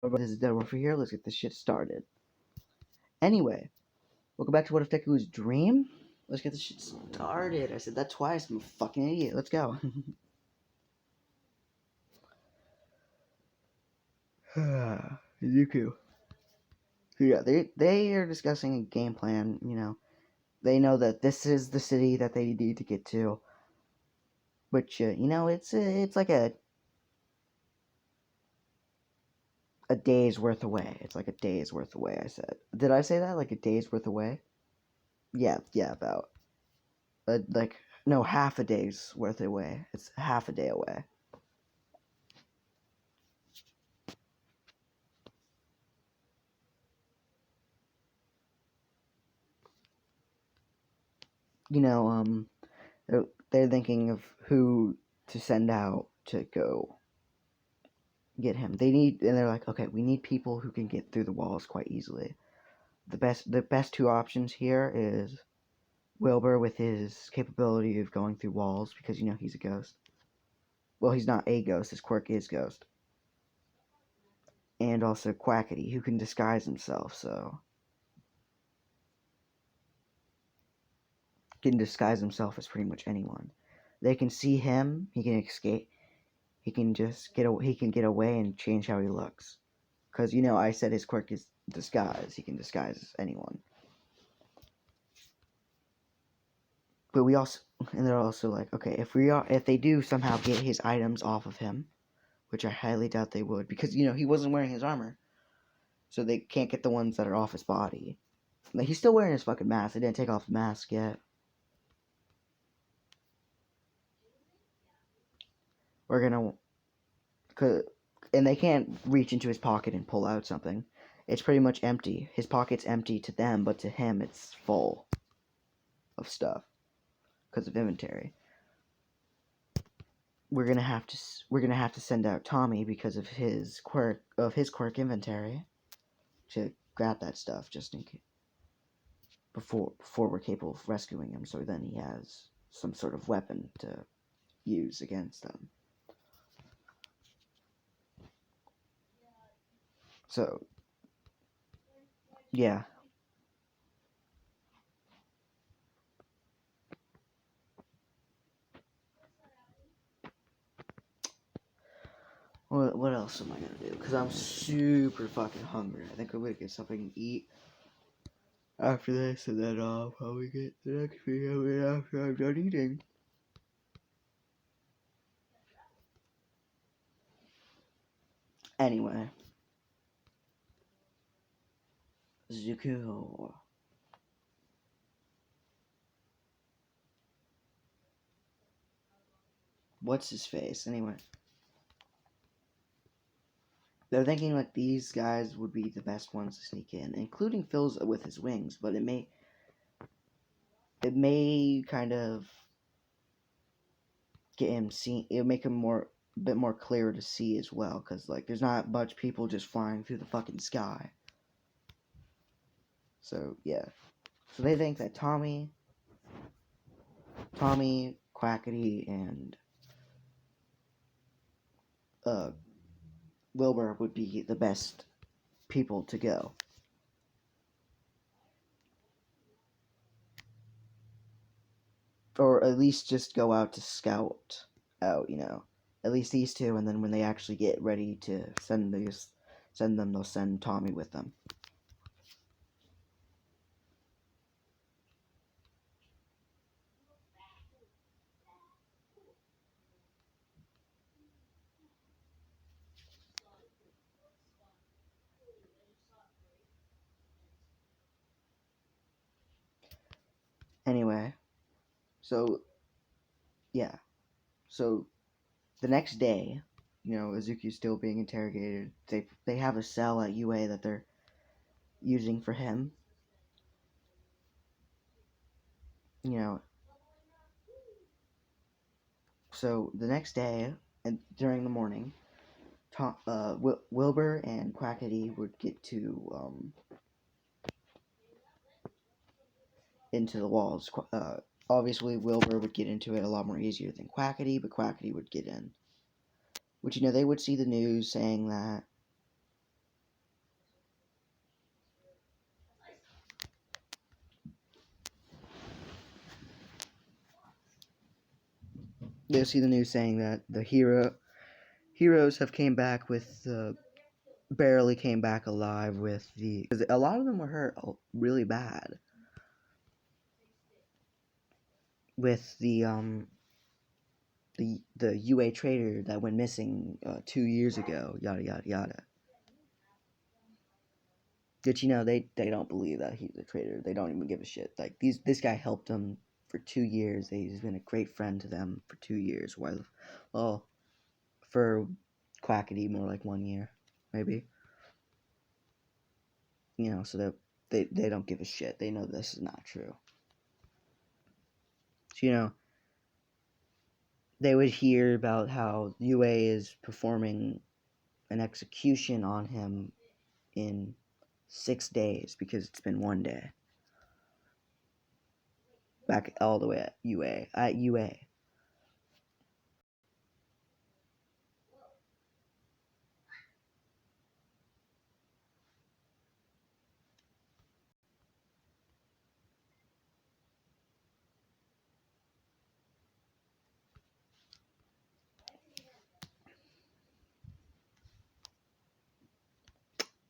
This is Dead Over here. Let's get this shit started. Anyway, welcome back to What If Deku's Dream. Let's get this shit started. I said that twice. I'm a fucking idiot. Let's go. Zuku. So yeah, they are discussing a game plan. They know that this is the city that they need to get to, which it's like a day's worth away. It's like a day's worth away. I said. Did I say that? Like a day's worth away? Yeah, about. Like no, half a day's worth away. It's half a day away. You know, they're thinking of who to send out to go get him. And they're like, okay, we need people who can get through the walls quite easily. The best two options here is Wilbur with his capability of going through walls because he's a ghost. Well, he's not a ghost. His quirk is ghost. And also Quackity, who can disguise himself. So can disguise himself as pretty much anyone. They can see him. He can escape. He can just he can get away and change how he looks. Because I said his quirk is disguise. He can disguise anyone. But they're also like, okay, if they do somehow get his items off of him, which I highly doubt they would, because he wasn't wearing his armor, so they can't get the ones that are off his body. Like, he's still wearing his fucking mask. They didn't take off the mask yet. We're gonna, and they can't reach into his pocket and pull out something. It's pretty much empty. His pocket's empty to them, but to him, it's full of stuff because of inventory. We're gonna have to send out Tommy because of his quirk inventory to grab that stuff just in case before we're capable of rescuing him. So then he has some sort of weapon to use against them. So yeah. What else am I gonna do? Because I'm super fucking hungry. I think I'm gonna get something to eat after this, and then I'll probably get the next video after I'm done eating. Anyway, Zuko. What's his face? Anyway, they're thinking like these guys would be the best ones to sneak in, including Phil's with his wings, but it may kind of get him seen. It'll make him a bit more clear to see as well, because like there's not much people just flying through the fucking sky. So yeah, so they think that Tommy, Quackity, and Wilbur would be the best people to go. Or at least just go out to scout out, at least these two, and then when they actually get ready to send them, they'll send Tommy with them. Anyway, so yeah, so the next day, Izuku's still being interrogated. They have a cell at UA that they're using for him. So the next day, and during the morning, Wilbur and Quackity would get to into the walls. Obviously, Wilbur would get into it a lot more easier than Quackity, but Quackity would get in. Which they would see the news saying that They'll see the news saying that the heroes have came back with barely came back alive with the, because a lot of them were hurt really bad with the UA trader that went missing 2 years ago. Yada yada yada. But they don't believe that he's a traitor. They don't even give a shit. Like this guy helped them for 2 years. He's been a great friend to them for 2 years. Well, for Quackity, more like 1 year, maybe. So that they don't give a shit. They know this is not true. So they would hear about how UA is performing an execution on him in 6 days because it's been 1 day. Back all the way at UA.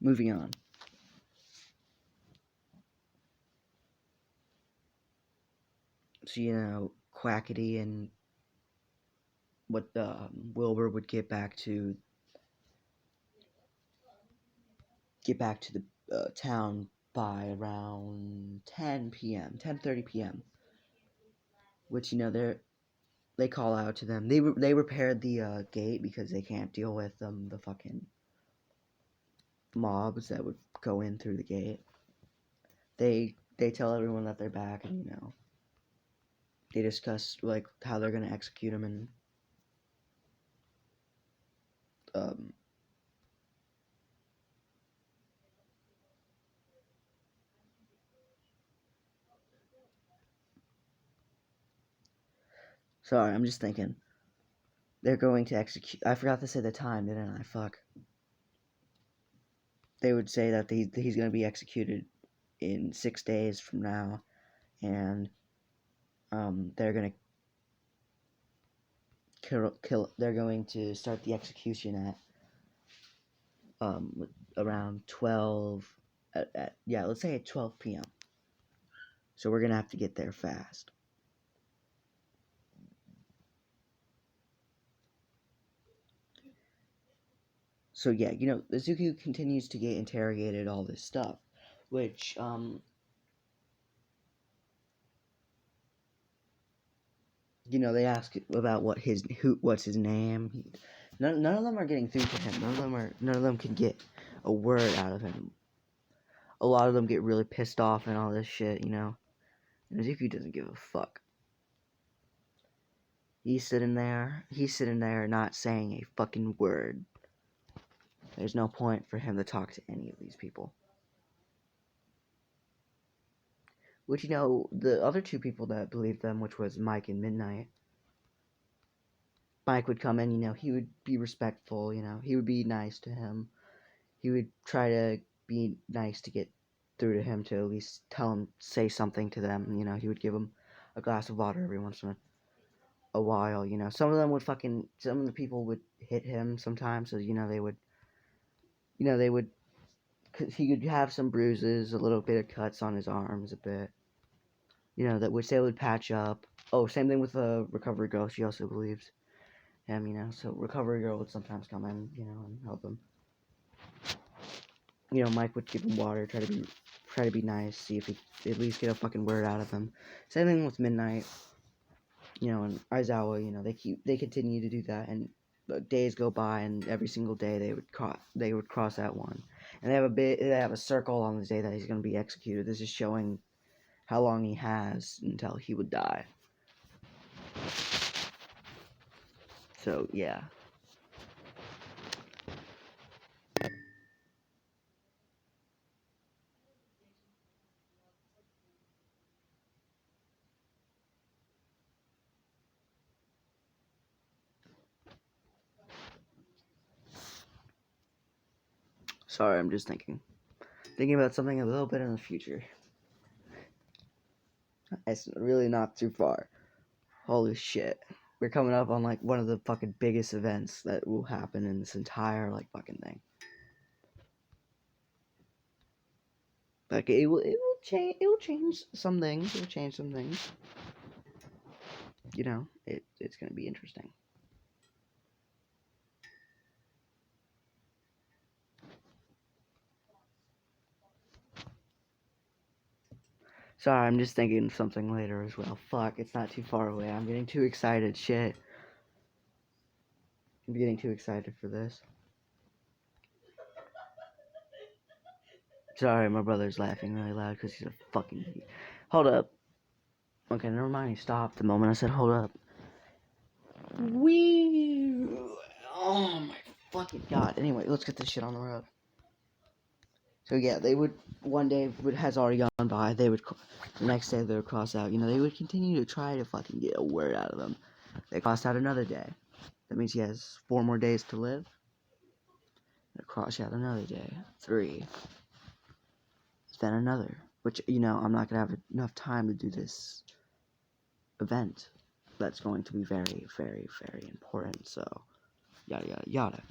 Moving on. So Quackity and what Wilbur would get back to the town by around 10 p.m. 10:30 p.m. Which they call out to them. They repaired the gate because they can't deal with the fucking mobs that would go in through the gate. They tell everyone that they're back, and they discuss like how they're gonna execute them, and um sorry, I'm just thinking. They're going to execute. I forgot to say the time, didn't I? Fuck. They would say that he's going to be executed in 6 days from now, and they're going to kill. They're going to start the execution at around 12. Let's say at 12 p.m. So we're gonna have to get there fast. So yeah, Izuku continues to get interrogated, all this stuff, which they ask about what's his name. None of them are getting through to him. None of them can get a word out of him. A lot of them get really pissed off and all this shit, And Izuku doesn't give a fuck. He's sitting there not saying a fucking word. There's no point for him to talk to any of these people. Which, the other two people that believed them, which was Mike and Midnight, Mike would come in, he would be respectful, he would be nice to him. He would try to be nice to get through to him, to at least tell him, say something to them, he would give them a glass of water every once in a while, Some of the people would hit him sometimes, so, they would, cause he could have some bruises, a little bit of cuts on his arms, a bit, that which they would patch up. Oh, same thing with the recovery girl. She also believes him, so recovery girl would sometimes come in, and help him. Mike would give him water, try to be nice, see if he could at least get a fucking word out of him. Same thing with Midnight, and Aizawa, they continue to do that, and days go by, and every single day they would cross that one, and they have a circle on the day that he's going to be executed. This is showing how long he has until he would die. So yeah. Sorry, I'm just thinking about something a little bit in the future. It's really not too far. Holy shit. we're coming up on like one of the fucking biggest events that will happen in this entire like fucking thing. Like it will change some things. It will change some things. You know, it's gonna be interesting. Sorry, I'm just thinking of something later as well. Fuck, it's not too far away. I'm getting too excited. Shit. I'm getting too excited for this. Sorry, my brother's laughing really loud because he's a fucking idiot. Hold up. Okay, never mind. He stopped the moment I said hold up. Wee. Oh my fucking god. Anyway, let's get this shit on the road. So yeah, they would one day has already gone by. They would the next day they would cross out. You know, they would continue to try to fucking get a word out of them. They crossed out another day. That means he has 4 more days to live. They cross out another day. 3. Then another. Which, you know, I'm not gonna have enough time to do this event. That's going to be very, very, very important. So, yada yada yada.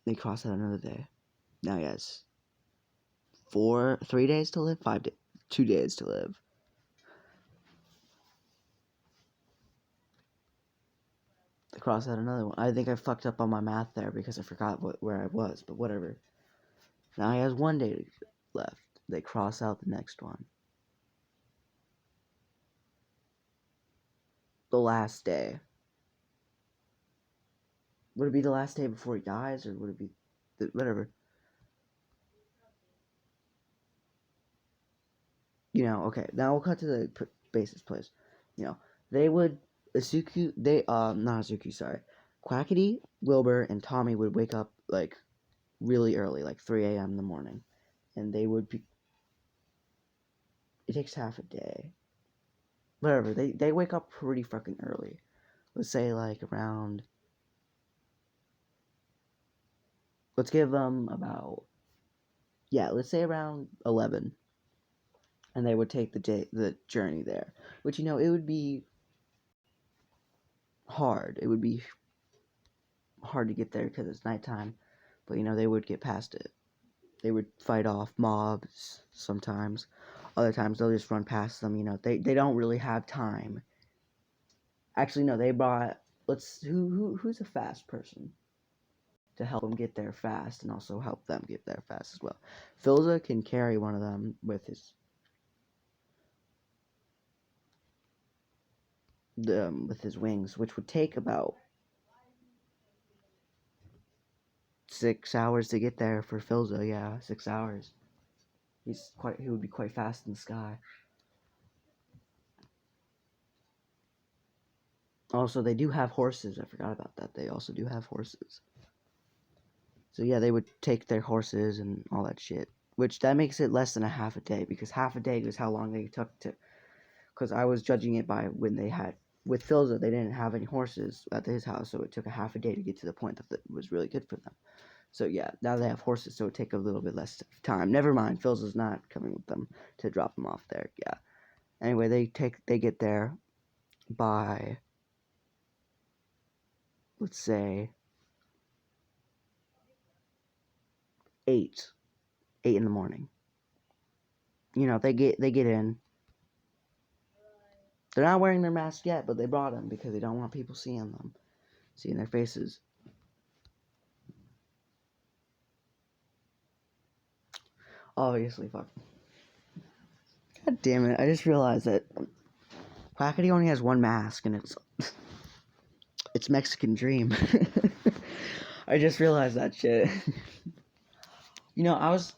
They cross out another day. Now he has 3 days to live, 2 days to live. They cross out another one. I think I fucked up on my math there because I forgot where I was, but whatever. Now he has 1 day left. They cross out the next one. The last day. Would it be the last day before he dies, or would it be whatever? You know, okay. Now we'll cut to the basis, please. You know, they would Azuku. Not Azuku. Sorry, Quackity, Wilbur, and Tommy would wake up like really early, like 3 a.m. in the morning, and they would be. It takes half a day. Whatever. They wake up pretty fucking early. Let's say like around. Let's give them about. Yeah, let's say around 11. And they would take the journey there, which, you know, it would be hard. It would be hard to get there because it's nighttime, but, you know, they would get past it. They would fight off mobs sometimes. Other times they'll just run past them. You know, they don't really have time. Actually, no, they brought who's a fast person to help them get there fast and also help them get there fast as well. Filza can carry one of them with his wings, which would take about 6 hours to get there for Filza. Yeah, 6 hours. He would be quite fast in the sky. Also, they do have horses. I forgot about that. They also do have horses. So yeah, they would take their horses and all that shit. Which that makes it less than a half a day, because half a day was how long they took to. Because I was judging it by when they had with Filza, they didn't have any horses at his house, so it took a half a day to get to the point that it was really good for them. So yeah, now they have horses, so it take a little bit less time. Never mind, Filza's not coming with them to drop them off there. Yeah. Anyway, they get there by, let's say, 8 in the morning. You know, they get in. They're not wearing their mask yet, but they brought them because they don't want people seeing their faces. Obviously, fuck. God damn it! I just realized that Quackity only has one mask, and it's Mexican Dream. I just realized that shit. You know, I was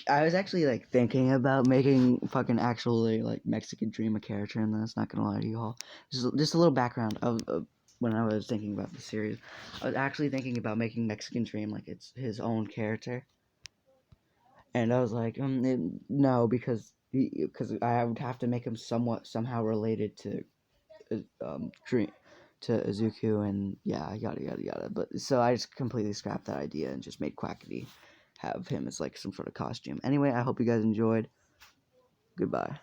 actually like thinking about making fucking actually like Mexican Dream a character in this. Not gonna lie to you all. Just a little background of when I was thinking about the series. I was actually thinking about making Mexican Dream like it's his own character, and I was like, no, because I would have to make him somehow related to Dream to Izuku, and yeah, yada yada yada. But so I just completely scrapped that idea and just made Quackity have him as like some sort of costume. Anyway, I hope you guys enjoyed. Goodbye.